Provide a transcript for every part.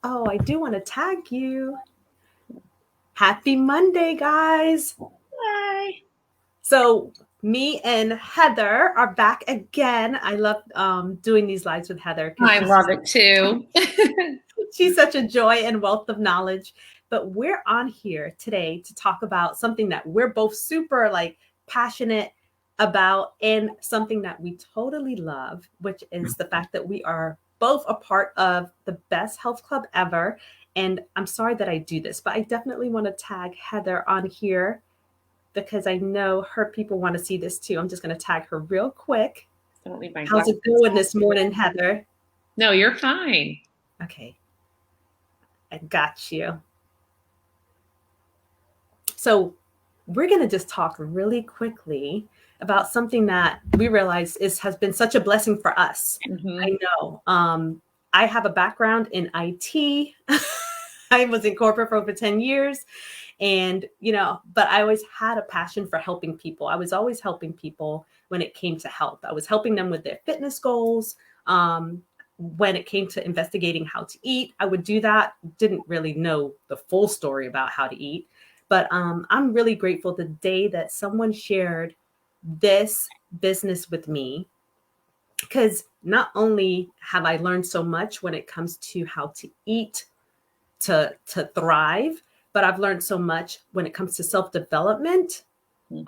Oh, I do want to tag you. Happy Monday, guys. Hi. So me and Heather are back again. I love doing these lives with Heather because I love it too. she's such a joy and wealth of knowledge. But we're on here today to talk about something that we're both super passionate about and something that we totally love, which is the fact that we are both a part of the best health club ever. And I'm sorry that I do this, but I definitely want to tag Heather on here because I know her people want to see this too. I'm just going to tag her real quick. Don't leave my How's glasses. it going this morning, Heather? No, you're fine. Okay, I got you. So, we're going to just talk really quickly about something that we realize has been such a blessing for us. Mm-hmm. I know. I have a background in IT. I was in corporate for over 10 years. And, but I always had a passion for helping people. I was always helping people when it came to health. I was helping them with their fitness goals. When it came to investigating how to eat, I would do that. Didn't really know the full story about how to eat. But I'm really grateful the day that someone shared this business with me, because not only have I learned so much when it comes to how to eat to thrive, but I've learned so much when it comes to self-development.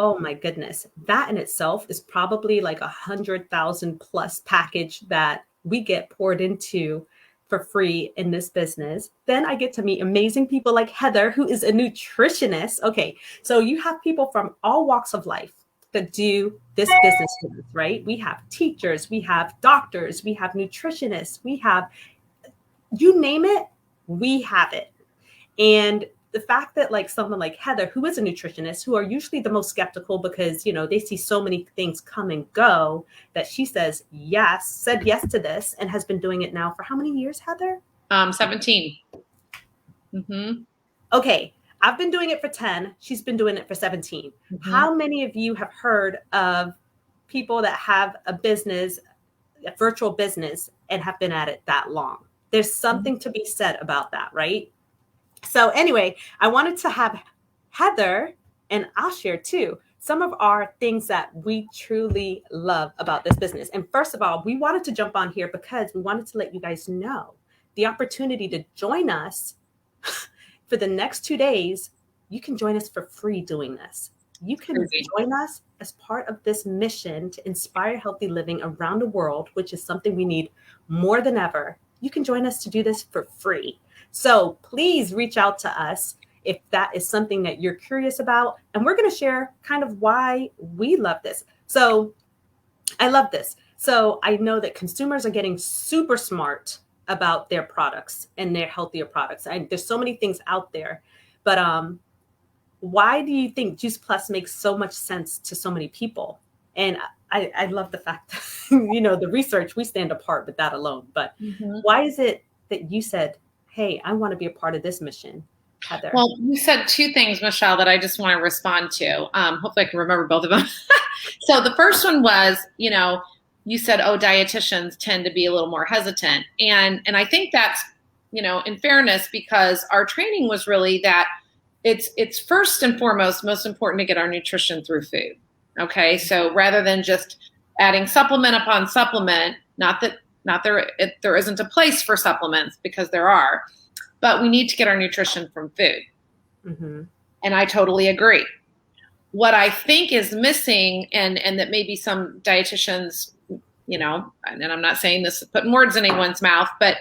Oh my goodness. That in itself is probably like 100,000 plus package that we get poured into for free in this business. Then I get to meet amazing people like Heather, who is a nutritionist. Okay, so you have people from all walks of life that do this business with us, right? We have teachers, we have doctors, we have nutritionists, we have, you name it, we have it. And the fact that someone like Heather, who is a nutritionist, who are usually the most skeptical because, they see so many things come and go, that she said yes to this and has been doing it now for how many years, Heather? 17. Mm-hmm. Okay. I've been doing it for 10. She's been doing it for 17. Mm-hmm. How many of you have heard of people that have a business, a virtual business, and have been at it that long? There's something to be said about that, right? So anyway, I wanted to have Heather, and I'll share too, some of our things that we truly love about this business. And first of all, we wanted to jump on here because we wanted to let you guys know the opportunity to join us for the next 2 days. You can join us for free doing this. You can join us as part of this mission to inspire healthy living around the world, which is something we need more than ever. You can join us to do this for free. So please reach out to us if that is something that you're curious about. And we're going to share kind of why we love this. So I love this. So I know that consumers are getting super smart about their products and their healthier products. There's so many things out there, but why do you think Juice Plus makes so much sense to so many people? And I love the fact that, the research, we stand apart with that alone. But why is it that you said, hey, I want to be a part of this mission, Heather? Well, you said two things, Michelle, that I just want to respond to. Hopefully I can remember both of them. So the first one was, you said, oh, dietitians tend to be a little more hesitant. And I think that's, in fairness, because our training was really that it's first and foremost most important to get our nutrition through food. Okay, so rather than just adding supplement upon supplement, not there isn't a place for supplements, because there are, but we need to get our nutrition from food. Mm-hmm. And I totally agree. What I think is missing, and that maybe some dietitians, and I'm not saying this putting words in anyone's mouth, but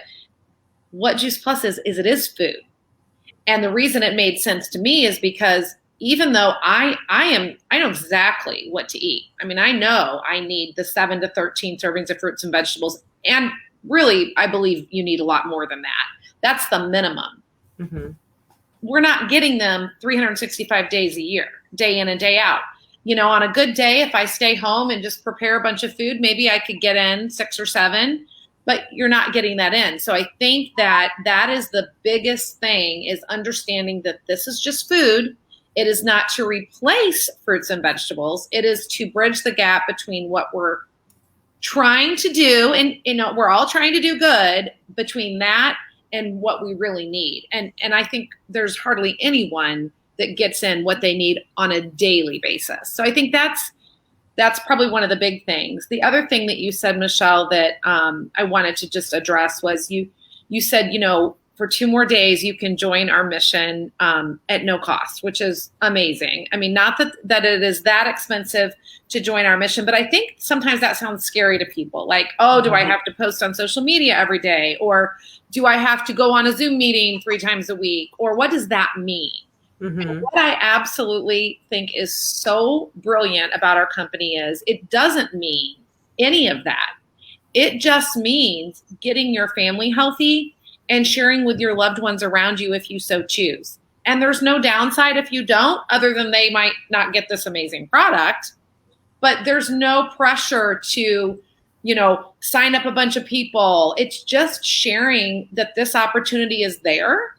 what Juice Plus is it is food. And the reason it made sense to me is because even though I know exactly what to eat. I mean, I know I need the 7 to 13 servings of fruits and vegetables. And really, I believe you need a lot more than that. That's the minimum. Mm-hmm. We're not getting them 365 days a year, day in and day out. On a good day, if I stay home and just prepare a bunch of food, maybe I could get in 6 or 7. But you're not getting that in. So I think that is the biggest thing, is understanding that this is just food. It is not to replace fruits and vegetables. It is to bridge the gap between what we're trying to do, and we're all trying to do good, between that and what we really need. And I think there's hardly anyone that gets in what they need on a daily basis. So I think that's probably one of the big things. The other thing that you said, Michelle, that I wanted to just address was you said, for 2 more days, you can join our mission at no cost, which is amazing. I mean, not that it is that expensive to join our mission, but I think sometimes that sounds scary to people. Like, oh, do I have to post on social media every day? Or do I have to go on a Zoom meeting 3 times a week? Or what does that mean? Mm-hmm. What I absolutely think is so brilliant about our company is it doesn't mean any of that. It just means getting your family healthy and sharing with your loved ones around you if you so choose. And there's no downside if you don't, other than they might not get this amazing product. But there's no pressure to, sign up a bunch of people. It's just sharing that this opportunity is there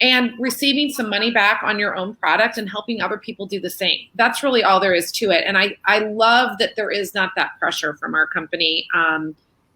and receiving some money back on your own product and helping other people do the same. That's really all there is to it. And I love that there is not that pressure from our company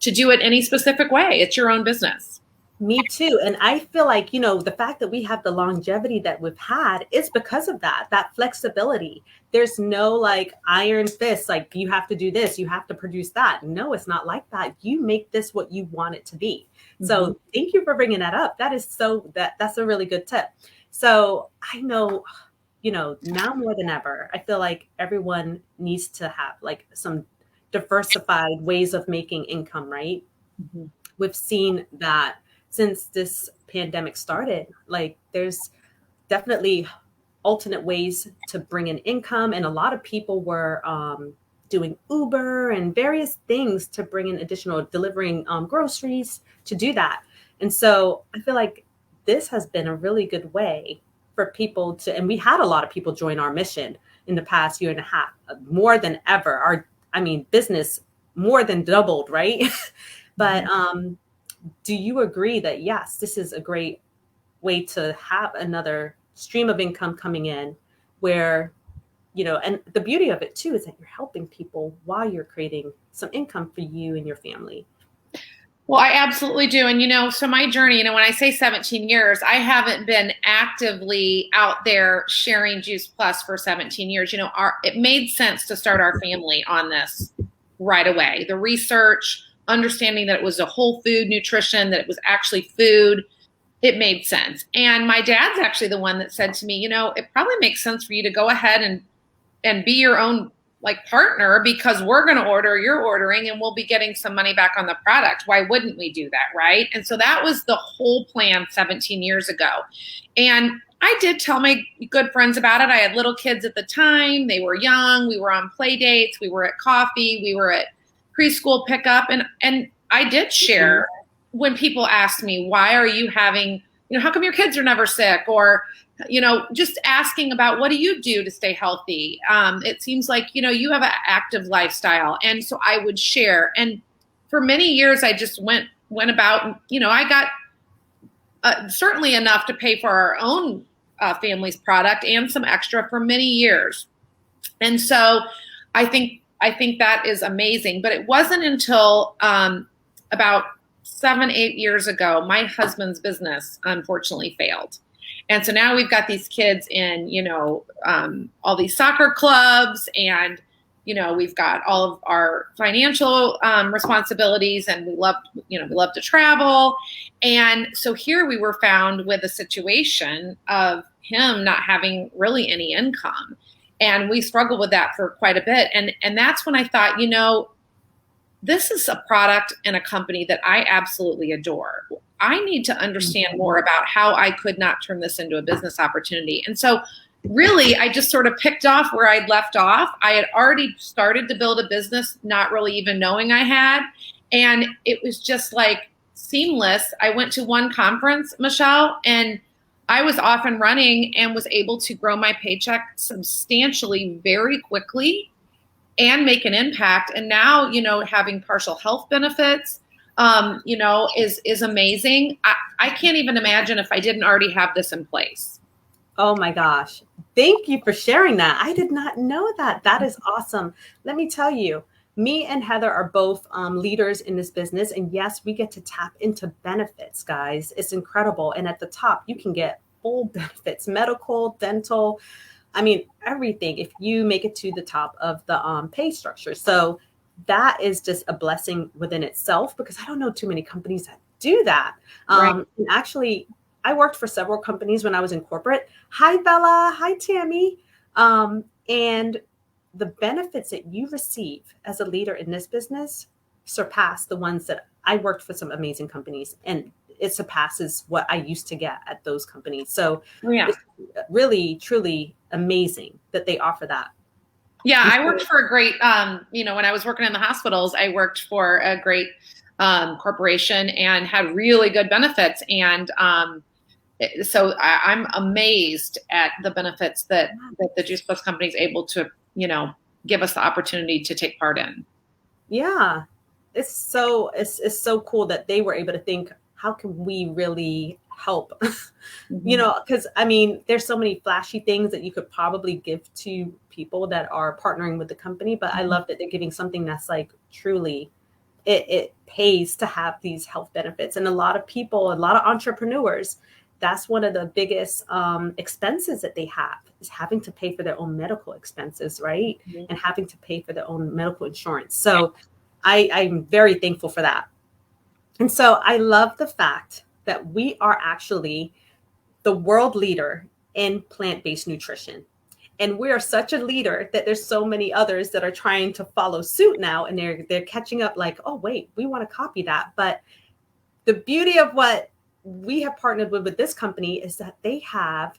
to do it any specific way. It's your own business. Me too. And I feel like, the fact that we have the longevity that we've had is because of that flexibility. There's no like iron fist, like you have to do this, you have to produce that. No, it's not like that. You make this what you want it to be. Mm-hmm. So thank you for bringing that up. That is that's a really good tip. So I know, now more than ever, I feel like everyone needs to have like some diversified ways of making income, right? Mm-hmm. We've seen that since this pandemic started, like there's definitely alternate ways to bring in income. And a lot of people were doing Uber and various things to bring in delivering groceries to do that. And so I feel like this has been a really good way for people and we had a lot of people join our mission in the past year and a half, more than ever. Business more than doubled, right? But do you agree that, yes, this is a great way to have another stream of income coming in where, and the beauty of it too is that you're helping people while you're creating some income for you and your family? Well, I absolutely do. And, so my journey, when I say 17 years, I haven't been actively out there sharing Juice Plus for 17 years. It made sense to start our family on this right away. The research, understanding that it was a whole food nutrition, that it was actually food, it made sense. And my dad's actually the one that said to me, it probably makes sense for you to go ahead and be your own partner, because we're going to order, you're ordering, and we'll be getting some money back on the product. Why wouldn't we do that, right? And so that was the whole plan 17 years ago. And I did tell my good friends about it. I had little kids at the time. They were young. We were on play dates. We were at coffee. We were at preschool pickup. And I did share when people asked me, why are you having, how come your kids are never sick? Or, just asking about what do you do to stay healthy? It seems like, you have an active lifestyle. And so I would share. And for many years, I just went about, I got certainly enough to pay for our own family's product and some extra for many years. And so I think that is amazing. But it wasn't until about 7-8 years ago, my husband's business unfortunately failed. And so now we've got these kids in, all these soccer clubs, and, we've got all of our financial responsibilities, and we love to travel. And so here we were found with a situation of him not having really any income. And we struggled with that for quite a bit. And that's when I thought, this is a product and a company that I absolutely adore. I need to understand more about how I could not turn this into a business opportunity. And so really, I just sort of picked off where I'd left off. I had already started to build a business, not really even knowing I had. And it was just like seamless. I went to one conference, Michelle, and I was off and running and was able to grow my paycheck substantially very quickly and make an impact. And now, having partial health benefits, is amazing. I can't even imagine if I didn't already have this in place. Oh my gosh. Thank you for sharing that. I did not know that. That is awesome. Let me tell you, me and Heather are both leaders in this business. And yes, we get to tap into benefits, guys. It's incredible. And at the top, you can get full benefits, medical, dental, I mean, everything, if you make it to the top of the pay structure. So that is just a blessing within itself, because I don't know too many companies that do that. Right. And actually, I worked for several companies when I was in corporate. Hi, Bella. Hi, Tammy. And the benefits that you receive as a leader in this business surpass the ones that I worked for some amazing companies, and it surpasses what I used to get at those companies. So Yeah. it's really, truly amazing that they offer that. Yeah, I worked for a great, when I was working in the hospitals, I worked for a great corporation and had really good benefits. And so I'm amazed at the benefits that the Juice Plus company is able to, give us the opportunity to take part in. Yeah, it's so cool that they were able to think, how can we really help? Because I mean, there's so many flashy things that you could probably give to people that are partnering with the company, but I love that they're giving something that's like truly, it pays to have these health benefits. And a lot of people, a lot of entrepreneurs, that's one of the biggest expenses that they have, is having to pay for their own medical expenses, right? And having to pay for their own medical insurance. So I'm very thankful for that. And so I love the fact that we are actually the world leader in plant-based nutrition. And we are such a leader that there's so many others that are trying to follow suit now, and they're catching up like, oh, wait, we want to copy that. But the beauty of what we have partnered with this company is that they have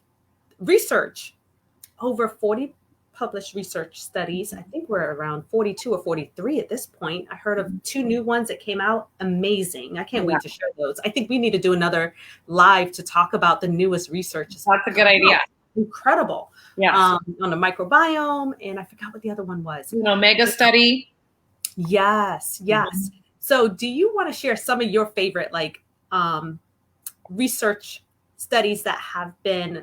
research, over 40 published research studies. I think we're around 42 or 43 at this point. I heard of 2 new ones that came out. Amazing. I can't wait to share those. I think we need to do another live to talk about the newest research. That's a good idea. Incredible. Yeah. On the microbiome, and I forgot what the other one was. Mega study. Yes. So do you want to share some of your favorite research studies that have been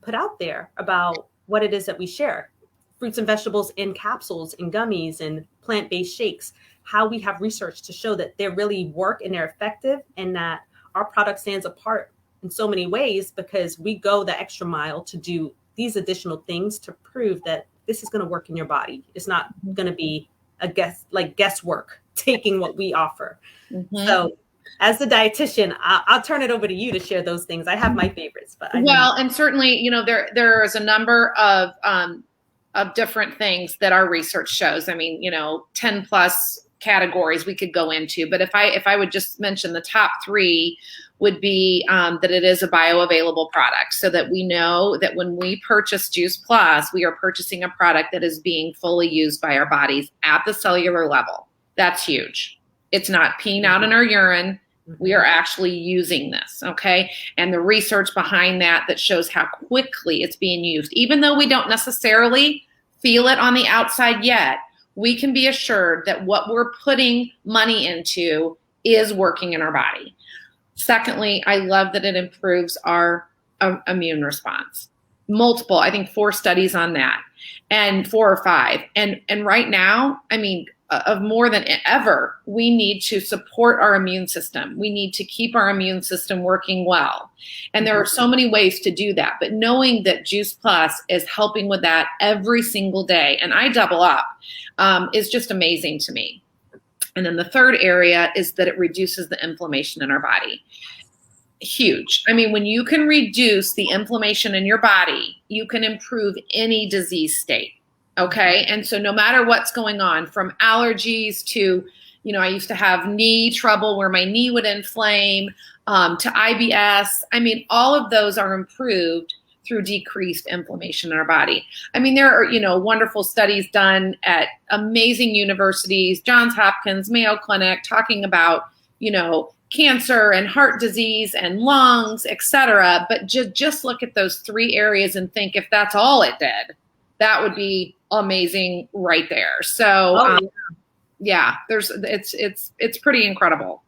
put out there about what it is that we share? Fruits and vegetables in capsules, in gummies, and plant-based shakes, how we have research to show that they really work and they're effective, and that our product stands apart in so many ways because we go the extra mile to do these additional things to prove that this is going to work in your body. It's not going to be a guesswork taking what we offer. So as the dietitian, I'll turn it over to you to share those things. I have my favorites, but and certainly, there is a number of different things that our research shows. I mean, 10 plus categories we could go into, but if I would just mention the top 3 would be that it is a bioavailable product, so that we know that when we purchase Juice Plus, we are purchasing a product that is being fully used by our bodies at the cellular level. That's huge. It's not peeing out in our urine. We are actually using this, okay? And the research behind that shows how quickly it's being used. Even though we don't necessarily feel it on the outside yet, we can be assured that what we're putting money into is working in our body. Secondly, I love that it improves our immune response. Multiple, I think 4 studies on that, and 4 or 5. And right now, I mean, of more than ever, we need to support our immune system. We need to keep our immune system working well. And there are so many ways to do that. But knowing that Juice Plus is helping with that every single day, and I double up, is just amazing to me. And then the third area is that it reduces the inflammation in our body. Huge. I mean, when you can reduce the inflammation in your body, you can improve any disease state. Okay. And so no matter what's going on, from allergies to, I used to have knee trouble where my knee would inflame, to IBS. I mean, all of those are improved through decreased inflammation in our body. I mean, there are, wonderful studies done at amazing universities, Johns Hopkins, Mayo Clinic, talking about, cancer and heart disease and lungs, et cetera. But just look at those 3 areas and think, if that's all it did, that would be amazing right there. So it's pretty incredible.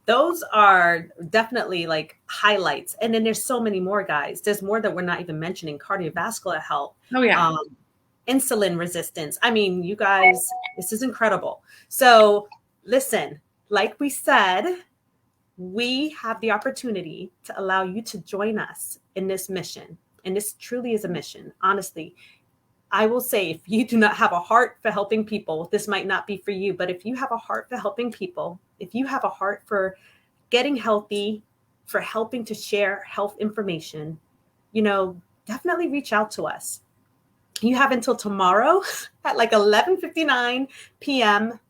Those are definitely like highlights. And then there's so many more, guys. There's more that we're not even mentioning. Cardiovascular health. Oh yeah. insulin resistance. I mean, you guys, this is incredible. So listen, like we said, we have the opportunity to allow you to join us in this mission. And this truly is a mission. Honestly, I will say, if you do not have a heart for helping people, this might not be for you. But if you have a heart for helping people, if you have a heart for getting healthy, for helping to share health information, definitely reach out to us. You have until tomorrow at like 11:59 p.m.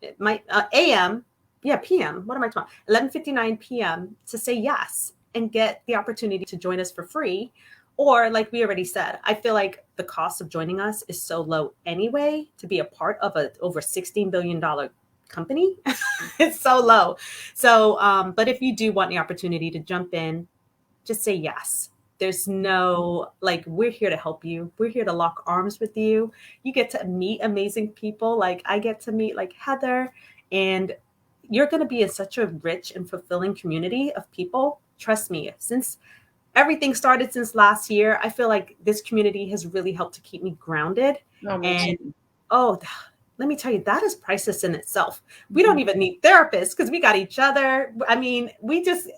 It might a.m. Yeah, p.m. What am I talking? 11:59 p.m. to say yes and get the opportunity to join us for free. Or like we already said, I feel like the cost of joining us is so low anyway to be a part of a over $16 billion company. It's so low. So, but if you do want the opportunity to jump in, just say yes. There's no, like, we're here to help you. We're here to lock arms with you. You get to meet amazing people. Like I get to meet like Heather, and you're going to be in such a rich and fulfilling community of people. Trust me, since everything started since last year, I feel like this community has really helped to keep me grounded. And let me tell you, that is priceless in itself. We don't even need therapists because we got each other. I mean, we just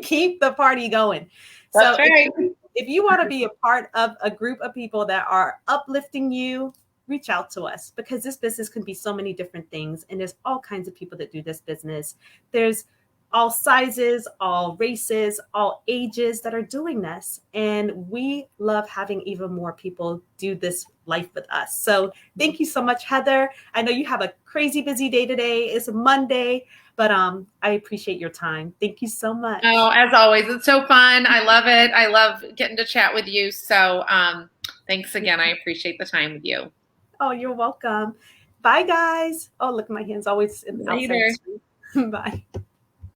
keep the party going. That's right. If you want to be a part of a group of people that are uplifting you, reach out to us, because this business can be so many different things. And there's all kinds of people that do this business. There's all sizes, all races, all ages that are doing this. And we love having even more people do this life with us. So thank you so much, Heather. I know you have a crazy busy day today. It's a Monday, but I appreciate your time. Thank you so much. Oh, as always, it's so fun. I love it. I love getting to chat with you. So thanks again. I appreciate the time with you. Oh, you're welcome. Bye, guys. Oh, look, my hand's always in the outside. Bye.